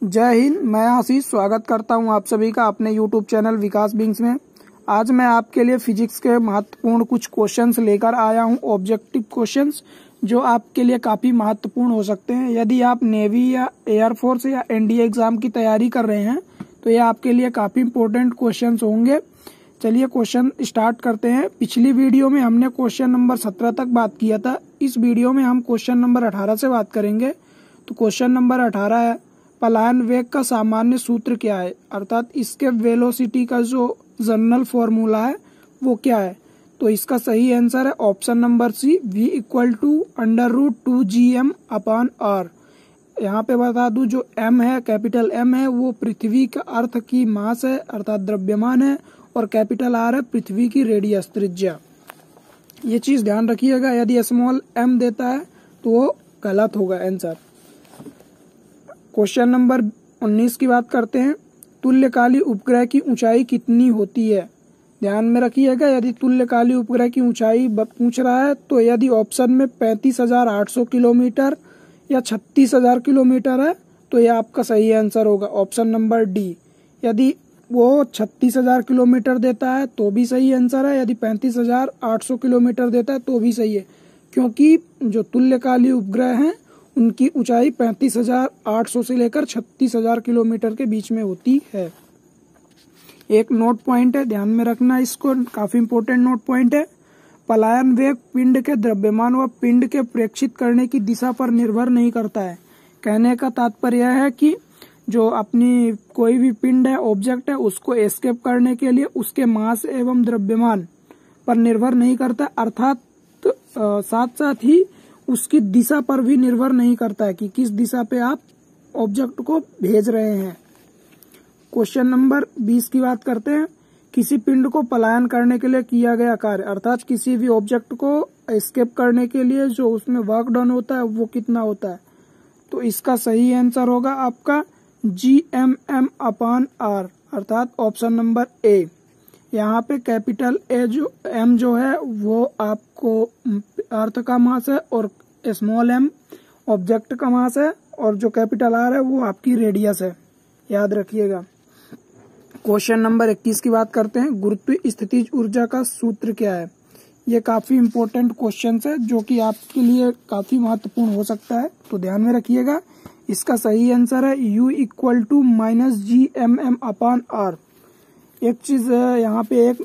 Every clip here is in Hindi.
जय हिंद। मैं आशीष स्वागत करता हूं आप सभी का अपने YouTube चैनल विकास बिंग्स में। आज मैं आपके लिए फिजिक्स के महत्वपूर्ण कुछ क्वेश्चंस लेकर आया हूं, ऑब्जेक्टिव क्वेश्चंस जो आपके लिए काफी महत्वपूर्ण हो सकते हैं। यदि आप नेवी या एयरफोर्स या एनडीए एग्जाम की तैयारी कर रहे हैं तो ये आपके लिए काफी इंपॉर्टेंट क्वेश्चंस होंगे। चलिए क्वेश्चन स्टार्ट करते हैं। पिछली वीडियो में हमने क्वेश्चन नंबर 17 तक बात किया था। इस वीडियो में हम क्वेश्चन नंबर 18 से बात करेंगे। तो क्वेश्चन नंबर 18 है, पलायन वेग का सामान्य सूत्र क्या है, अर्थात इसके वेलोसिटी का जो जनरल फॉर्मूला है वो क्या है। तो इसका सही आंसर है option number C, v = √2gm/r। यहाँ पे बता दूं जो m है, कैपिटल M है, वो पृथ्वी का अर्थ की मास है अर्थात द्रव्यमान है, और कैपिटल R है पृथ्वी की रेडियस त्रिज्या। ये चीज ध्यान रखिएगा, यदि स्मॉल m देता है तो वो गलत होगा आंसर। क्वेश्चन नंबर 19 की बात करते हैं। तुल्यकाली उपग्रह की ऊंचाई कितनी होती है। ध्यान में रखिएगा, यदि तुल्यकाली उपग्रह की ऊंचाई पूछ रहा है तो यदि ऑप्शन में 35,800 किलोमीटर या 36,000 किलोमीटर है तो यह आपका सही आंसर होगा, ऑप्शन नंबर डी। यदि वो 36,000 किलोमीटर देता है तो भी सही आंसर है, यदि 35,800 किलोमीटर देता है तो भी सही है, क्योंकि जो तुल्यकाली उपग्रह हैं उनकी ऊंचाई 35,800 से लेकर 36,000 किलोमीटर के बीच में होती है। एक नोट पॉइंट है, ध्यान में रखना इसको, काफी इंपॉर्टेंट नोट पॉइंट है। पलायन वेग पिंड के द्रव्यमान व पिंड के प्रेक्षित करने की दिशा पर निर्भर नहीं करता है। कहने का तात्पर्य है कि जो अपनी कोई भी पिंड है, ऑब्जेक्ट है, उसको एस्केप करने के लिए उसके मास एवं द्रव्यमान पर निर्भर नहीं करता, अर्थात साथ साथ ही उसकी दिशा पर भी निर्भर नहीं करता है कि किस दिशा पे आप ऑब्जेक्ट को भेज रहे हैं। क्वेश्चन नंबर 20 की बात करते हैं। किसी पिंड को पलायन करने के लिए किया गया कार्य, अर्थात किसी भी ऑब्जेक्ट को एस्केप करने के लिए जो उसमें वर्क डन होता है वो कितना होता है। तो इसका सही आंसर होगा आपका gmm/r, अर्थात ऑप्शन नंबर ए। यहाँ पे कैपिटल M जो है वो आपको अर्थ का मास है और स्मॉल m ऑब्जेक्ट का मास है, और जो कैपिटल R है वो आपकी रेडियस है, याद रखिएगा। क्वेश्चन नंबर 21 की बात करते हैं। गुरुत्व स्थितिज ऊर्जा का सूत्र क्या है। ये काफी इंपॉर्टेंट क्वेश्चन है जो कि आपके लिए काफी महत्वपूर्ण हो सकता है, तो ध्यान में रखिएगा। इसका सही आंसर है U = -gmm/r। एक चीज यहाँ पे एक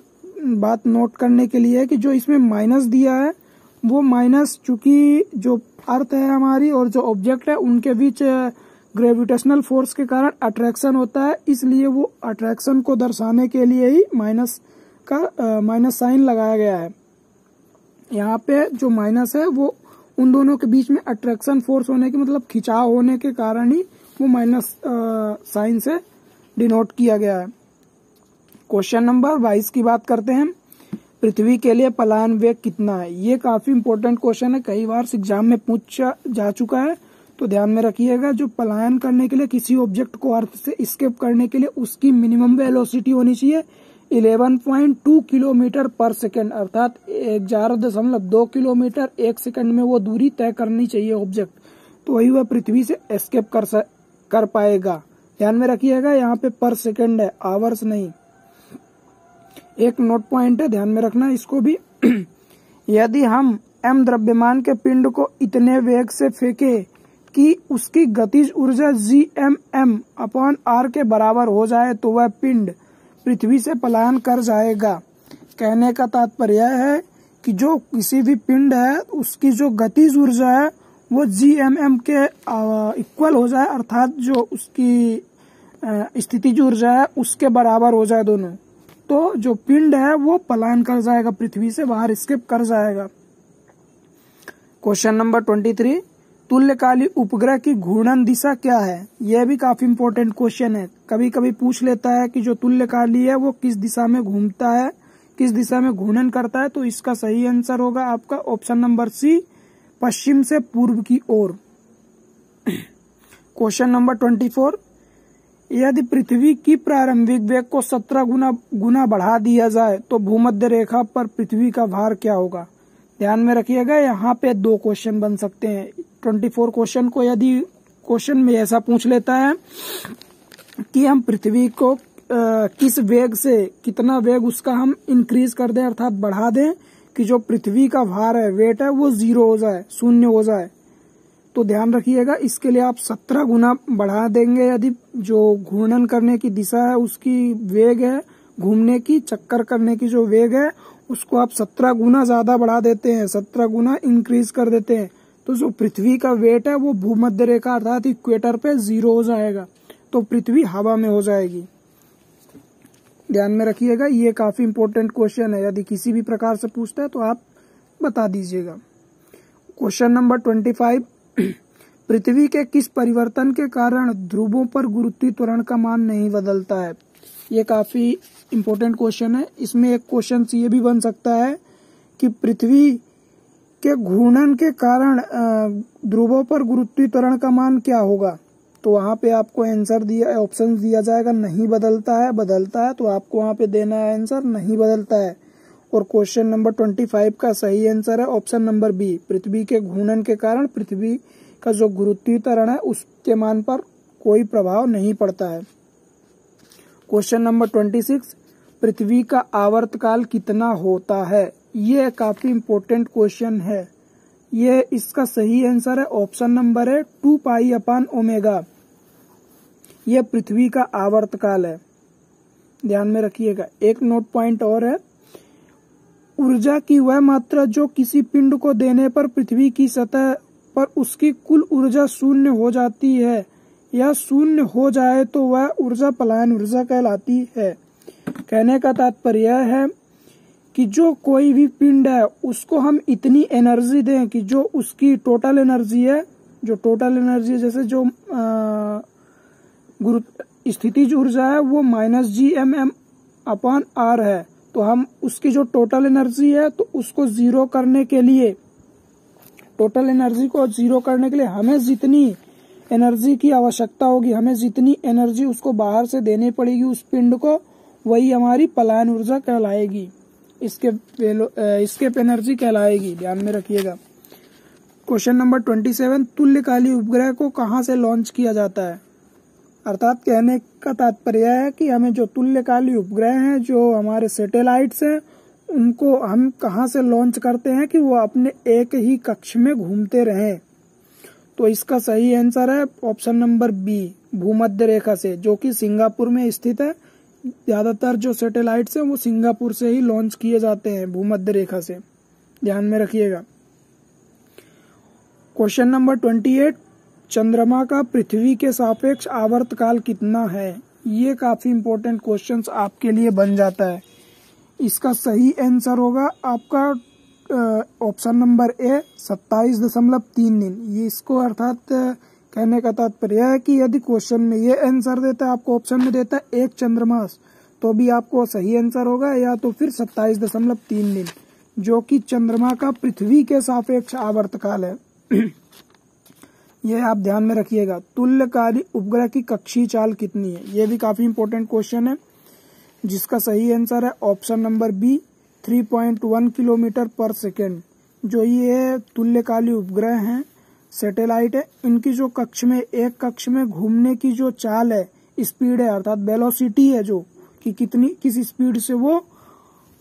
बात नोट करने के लिए है कि जो इसमें माइनस दिया है वो माइनस, चूंकि जो अर्थ है हमारी और जो ऑब्जेक्ट है उनके बीच ग्रेविटेशनल फोर्स के कारण अट्रैक्शन होता है, इसलिए वो अट्रैक्शन को दर्शाने के लिए ही माइनस साइन लगाया गया है। यहाँ पे जो माइनस है वो उन दोनों के बीच में अट्रैक्शन फोर्स होने के मतलब खिंचाव होने के कारण ही वो माइनस साइन से डिनोट किया गया है। क्वेश्चन नंबर 22 की बात करते हैं। पृथ्वी के लिए पलायन वेग कितना है। ये काफी इंपॉर्टेंट क्वेश्चन है, कई बार एग्जाम में पूछा जा चुका है, तो ध्यान में रखिएगा। जो पलायन करने के लिए किसी ऑब्जेक्ट को अर्थ से एस्केप करने के लिए उसकी मिनिमम वेलोसिटी होनी चाहिए 11.2 किलोमीटर पर सेकेंड, अर्थात 11.2 किलोमीटर एक सेकंड में वो दूरी तय करनी चाहिए ऑब्जेक्ट, तो वही वह पृथ्वी से एस्केप कर पाएगा। ध्यान में रखिएगा, यहाँ पे पर सेकेंड है, आवर्स नहीं। एक नोट पॉइंट है, ध्यान में रखना इसको भी। यदि हम m द्रव्यमान के पिंड को इतने वेग से फेंके कि उसकी गतिज ऊर्जा gmm/r के बराबर हो जाए तो वह पिंड पृथ्वी से पलायन कर जाएगा। कहने का तात्पर्य है कि जो किसी भी पिंड है उसकी जो गतिज ऊर्जा है वो gmm के इक्वल हो जाए, अर्थात जो उसकी स्थितिज ऊर्जा है उसके बराबर हो जाए दोनों, तो जो पिंड है वो पलायन कर जाएगा, पृथ्वी से बाहर एस्केप कर जाएगा। Question number 23। तुल्यकाली उपग्रह की घूर्णन दिशा क्या है। यह भी काफी इंपॉर्टेंट क्वेश्चन है, कभी कभी पूछ लेता है कि जो तुल्यकाली है वो किस दिशा में घूमता है, किस दिशा में घूर्णन करता है। तो इसका सही आंसर होगा आपका ऑप्शन नंबर सी, पश्चिम से पूर्व की ओर। Question number 24। यदि पृथ्वी की प्रारंभिक वेग को 17 गुना बढ़ा दिया जाए तो भूमध्य रेखा पर पृथ्वी का भार क्या होगा। ध्यान में रखिएगा, यहाँ पे 2 क्वेश्चन बन सकते हैं। 24 क्वेश्चन को यदि क्वेश्चन में ऐसा पूछ लेता है कि हम पृथ्वी को किस वेग से, कितना वेग उसका हम इंक्रीज कर दें अर्थात बढ़ा दें कि जो पृथ्वी का भार है, वेट है, वो 0 हो जाए, 0 हो जाए। तो ध्यान रखिएगा, इसके लिए आप 17 गुना बढ़ा देंगे। यदि जो घूर्णन करने की दिशा है उसकी वेग है, घूमने की, चक्कर करने की जो वेग है, उसको आप 17 गुना ज्यादा बढ़ा देते हैं, 17 गुना इंक्रीज कर देते हैं, तो जो पृथ्वी का वेट है वो भूमध्य रेखा अर्थात इक्वेटर पे 0 हो जाएगा, तो पृथ्वी हवा में हो जाएगी। ध्यान में रखिएगा, ये काफी इंपॉर्टेंट क्वेश्चन है, यदि किसी भी प्रकार से पूछता है तो आप बता दीजिएगा। क्वेश्चन नंबर 25, पृथ्वी के किस परिवर्तन के कारण ध्रुवों पर गुरुत्वीय त्वरण का मान नहीं बदलता है? ये काफी इंपॉर्टेंट क्वेश्चन है। इसमें एक क्वेश्चन ये भी बन सकता है कि पृथ्वी के घूर्णन के कारण ध्रुवों पर गुरुत्वीय त्वरण का मान क्या होगा? तो वहां पे आपको आंसर दिया, ऑप्शन दिया जाएगा, नहीं बदलता है, बदलता है, तो आपको वहां पे देना है आंसर नहीं बदलता है। और क्वेश्चन नंबर 25 का सही आंसर है ऑप्शन नंबर बी, पृथ्वी के घूर्णन के कारण पृथ्वी का जो गुरुत्वीय त्वरण है उसके मान पर कोई प्रभाव नहीं पड़ता है। क्वेश्चन नंबर 26, पृथ्वी का आवर्तकाल कितना होता है? ये काफी इंपॉर्टेंट क्वेश्चन है। ये इसका सही आंसर है ऑप्शन नंबर है 2 पाई/ओमेगा। यह पृथ्वी का आवर्तकाल है, ध्यान में रखिएगा। एक नोट पॉइंट और है, ऊर्जा की वह मात्रा जो किसी पिंड को देने पर पृथ्वी की सतह पर उसकी कुल ऊर्जा 0 हो जाती है या 0 हो जाए तो वह ऊर्जा पलायन ऊर्जा कहलाती है। कहने का तात्पर्य यह है कि जो कोई भी पिंड है उसको हम इतनी एनर्जी दें कि जो उसकी टोटल एनर्जी है, जैसे जो स्थितिज ऊर्जा है वो -gmm/r है, तो हम उसकी जो टोटल एनर्जी है तो उसको जीरो करने के लिए, टोटल एनर्जी को जीरो करने के लिए हमें जितनी एनर्जी की आवश्यकता होगी, हमें जितनी एनर्जी उसको बाहर से देनी पड़ेगी उस पिंड को, वही हमारी पलायन ऊर्जा कहलाएगी, एस्केप एनर्जी कहलाएगी। ध्यान में रखिएगा। क्वेश्चन नंबर 27, तुल्यकालिक उपग्रह को कहां से लॉन्च किया जाता है? अर्थात कहने का तात्पर्य है कि हमें जो तुल्यकालिक उपग्रह हैं, जो हमारे सैटेलाइट्स हैं, उनको हम कहां से लॉन्च करते हैं कि वो अपने एक ही कक्ष में घूमते रहें। तो इसका सही आंसर है ऑप्शन नंबर बी, भूमध्य रेखा से, जो कि सिंगापुर में स्थित है। ज्यादातर जो सैटेलाइट्स हैं वो सिंगापुर से ही लॉन्च किए जाते हैं, भूमध्य रेखा से। ध्यान में रखिएगा। क्वेश्चन नंबर 28, चंद्रमा का पृथ्वी के सापेक्ष आवर्तकाल कितना है? ये काफी इंपॉर्टेंट क्वेश्चंस आपके लिए बन जाता है। इसका सही आंसर होगा आपका ऑप्शन नंबर ए, 27.3 दिन। ये इसको अर्थात कहने का तात्पर्य है कि यदि क्वेश्चन में ये आंसर देता है, आपको ऑप्शन में देता है 1 चंद्रमास, तो भी आपको सही आंसर होगा, या तो फिर 27.3 दिन, जो कि चंद्रमा का पृथ्वी के सापेक्ष आवर्तकाल है। ये आप ध्यान में रखिएगा। तुल्यकालिक उपग्रह की कक्षीय चाल कितनी है? ये भी काफी इंपॉर्टेंट क्वेश्चन है, जिसका सही आंसर है ऑप्शन नंबर बी, 3.1 किलोमीटर पर सेकेंड। जो ये तुल्यकालिक उपग्रह हैं, सैटेलाइट है, इनकी जो कक्ष में, एक कक्ष में घूमने की जो चाल है, स्पीड है, अर्थात वेलोसिटी है, जो कि किस स्पीड से वो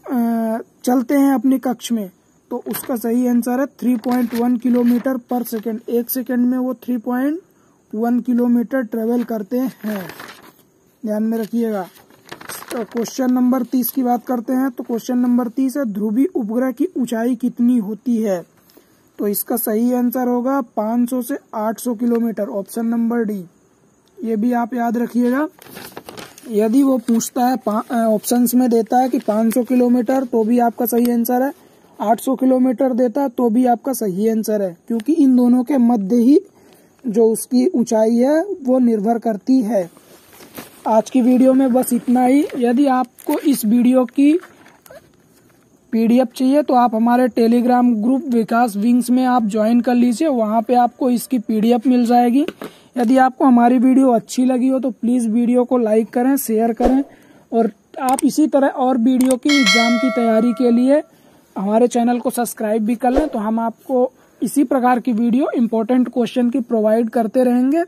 चलते हैं अपने कक्ष में, तो उसका सही आंसर है 3.1 किलोमीटर पर सेकेंड। एक सेकेंड में वो 3.1 किलोमीटर ट्रेवल करते हैं। ध्यान में रखिएगा। तो क्वेश्चन नंबर 30 की बात करते हैं। तो क्वेश्चन नंबर 30 है, ध्रुवीय उपग्रह की ऊंचाई कितनी होती है? तो इसका सही आंसर होगा 500 से 800 किलोमीटर, ऑप्शन नंबर डी। ये भी आप याद रखिएगा। यदि वो पूछता है, ऑप्शंस में देता है कि 500 किलोमीटर, तो भी आपका सही आंसर है। 800 किलोमीटर देता है तो भी आपका सही आंसर है, क्योंकि इन दोनों के मध्य ही जो उसकी ऊंचाई है वो निर्भर करती है। आज की वीडियो में बस इतना ही। यदि आपको इस वीडियो की पीडीएफ चाहिए तो आप हमारे टेलीग्राम ग्रुप विकास विंग्स में आप ज्वाइन कर लीजिए, वहां पे आपको इसकी पीडीएफ मिल जाएगी। यदि आपको हमारी वीडियो अच्छी लगी हो तो प्लीज वीडियो को लाइक करें, शेयर करें, और आप इसी तरह और वीडियो की एग्जाम की तैयारी के लिए हमारे चैनल को सब्सक्राइब भी कर लें, तो हम आपको इसी प्रकार की वीडियो इंपॉर्टेंट क्वेश्चन की प्रोवाइड करते रहेंगे।